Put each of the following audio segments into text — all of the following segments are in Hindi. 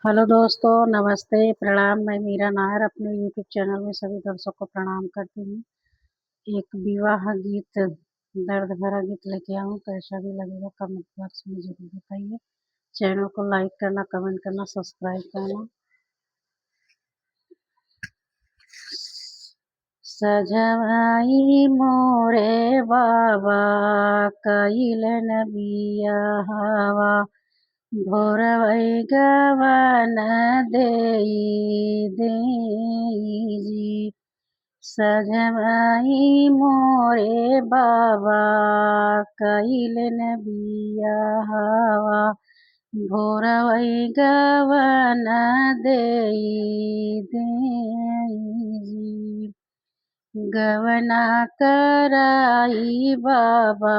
हेलो दोस्तों, नमस्ते, प्रणाम। मैं मीरा नायर अपने यूट्यूब चैनल में सभी दर्शकों को प्रणाम करती हूँ। एक विवाह गीत, दर्द भरा गीत लेके आऊँ, कैसा भी लगेगा कमेंट बॉक्स में ज़रूर बताइए। चैनल को लाइक करना, कमेंट करना, सब्सक्राइब करना। सजवाई मोरे बाबा कइलन बियाहवा, भोरवै गवन देई जी। सजवाई मोरे बाबा कइलन बियाहवा, भोरवै गवन देई जी। गवना कराई बाबा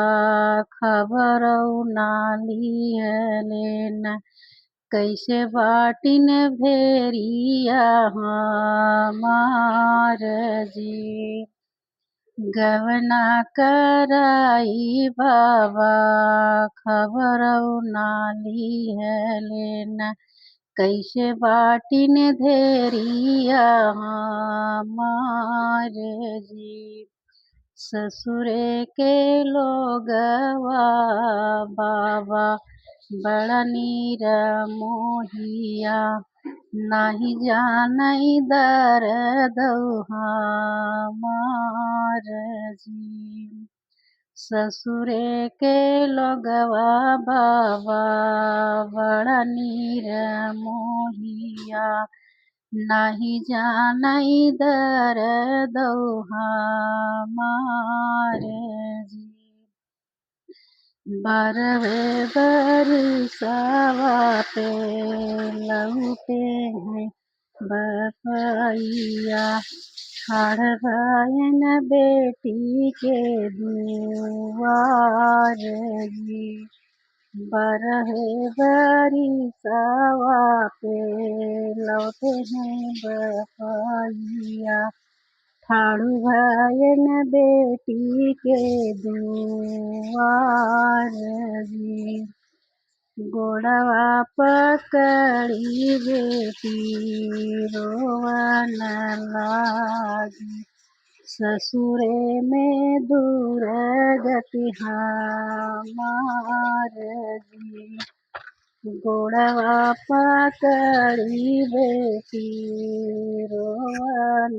खबरौ ना लिहलेन, कैसे बाटिन भेरिया हमार जी। गवना कराई बाबा खबरौ ना लिहलेन, कैसे बाटिन धेरिया हमार जी। ससुरे के लोगवा बाबा बड़ा नीर मोहिया, नाही जानई दर्द हमार जी। ससुरे के लोगवा बाबा बड़ा नीर मोहिया, नाही जानई दर्द हमार जी। बारहवे बरसवा पे लौटे हैं बपैया, ठाढ़ भयन बेटी के दुआर जी। बारहे बरसवा पे लौटे हैं बपैया, ठाड़ू भयन बेटी के दुआर जी। गोड़वा पकड़ी बेटी रोवन लागी, ससुरे में दूर गति हमार जी। गोड़वा पकड़ी बेटी रोवन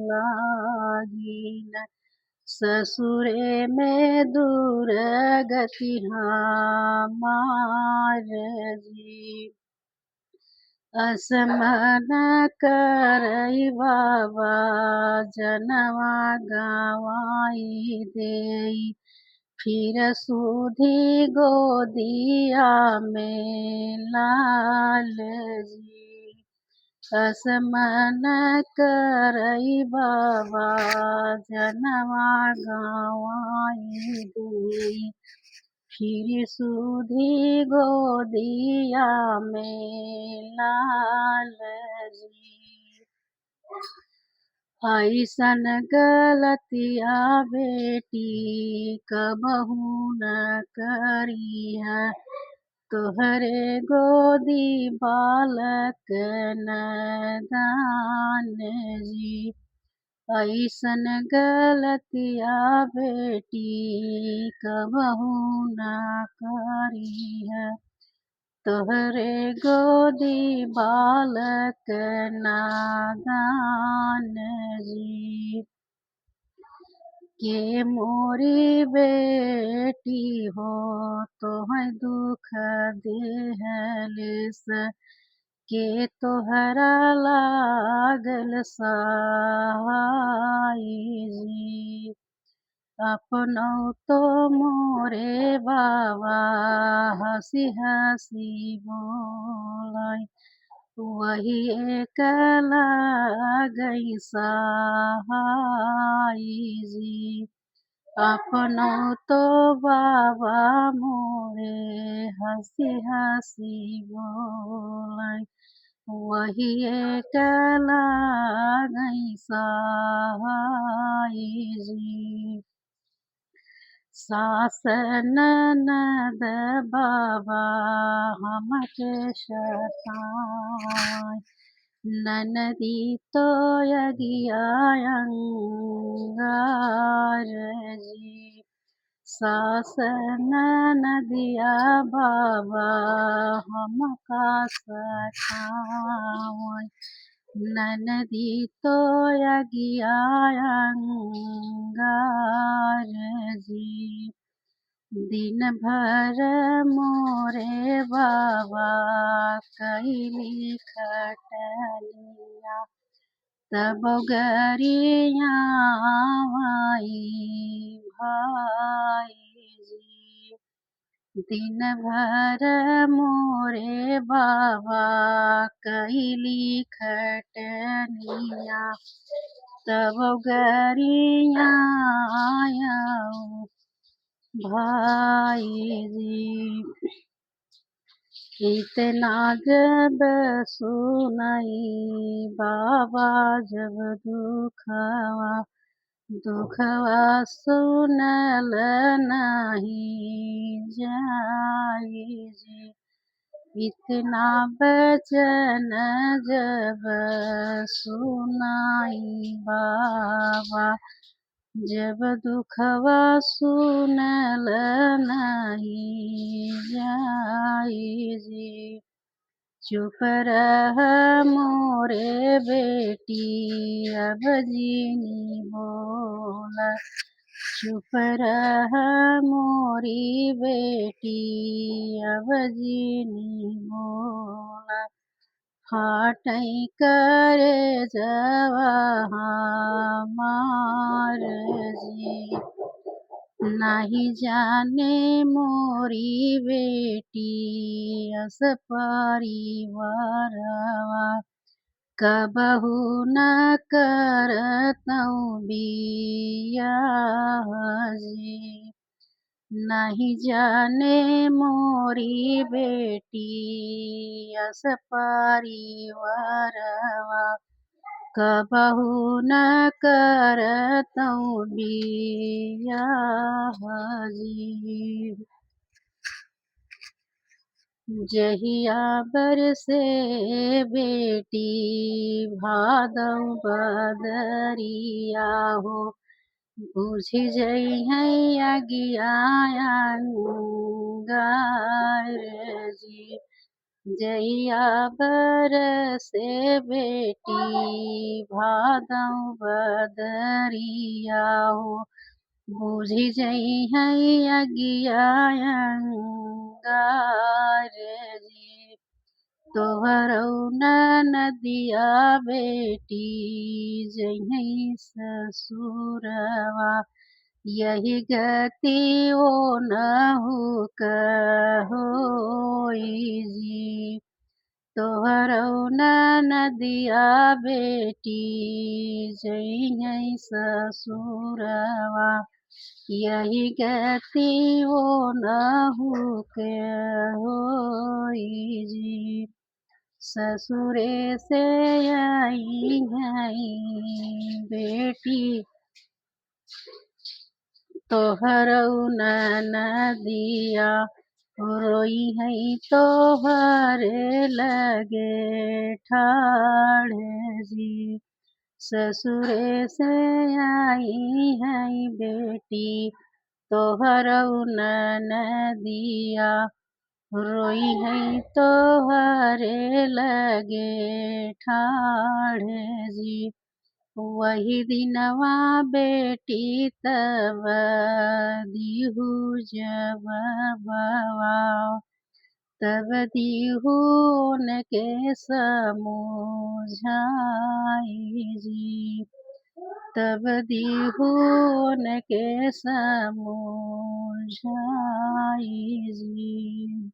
लागिन, ससुरे में दूर गति हमार जी। असमन करई बाबा जनवा गवाई देई, फिर सुधी गोदिया में लाल जी। असमन करई बाबा जनवा गवाई देई, फिर सुधी गोदिया में लाल जी। ऐसन गलतिया बेटी कबहू न करिह, तोहरे गोदी बालक नदान जी। ऐसन गलतिया बेटी कबहू न करिह, तोहरे गोदी बालक नादान जी। के मोरी बेटी हो तोहर दुख देहलिस, के तोहरा लागल सहाय जी। अपनौ तो मोरे बाबा हंसी हंसी बोलाई, वही एक लागई सहाय जी। अपनौ तो बाबा मोरे हंसी हंसी बोलाई, वही एक लागई सहाय जी। सास ननद बाबा हमके सतावेलन, ननदी तो यगियायंगार जी सास ननदिया बाबा हमका सखावै ननदी तो यगियायंगार जी दिन भर मोरे बाबा कैली खटनिया तब गरिया आई भाई जी दिन भर मोरे बाबा कैली खटनिया तब गरिया आया भाई जी इतना जब सुनाई बाबा जब दुखवा सुनल नहीं जाई जी इतना बचन जब सुनाई बाबा जब दुखवा सुनल नहीं जाई जी चुप रह मोरे बेटी अब जीनी बोल चुप रह मोरी बेटी अब जीनी बोल फाटई करे जवा हमार जी नहीं जाने मोरी बेटी अस परिवारवा कबहू न करतऊ बियाह जी नहीं जाने मोरी बेटी अस परिवारवा कबहू न करतऊ बियाह जी जहिया बरसे बेटी भादौ बदरिया हो बुझ जई है अगियार जी जहिया बरसे बेटी भादौ बदरिया हो बुझ जई है अगियार जी तोहरौ नदिया बेटी जई ससुरवा यही गति ओ नहु होई जी तोहरौ नदिया बेटी जई ससुरवा यही गति ओ नहु होई जी ससुरे से आई है बेटी तोहरौ नदिया रोई है तोहरे लगे ठाड़ जी ससुरे से आई है बेटी तोहरौ नदिया रोई है तोहरे लगे ठाड़ जी वही दिनवा बेटी तब दिहु जब बवा तब दिहु उनके समझाई जी तब दिहु उनके समझाई जी।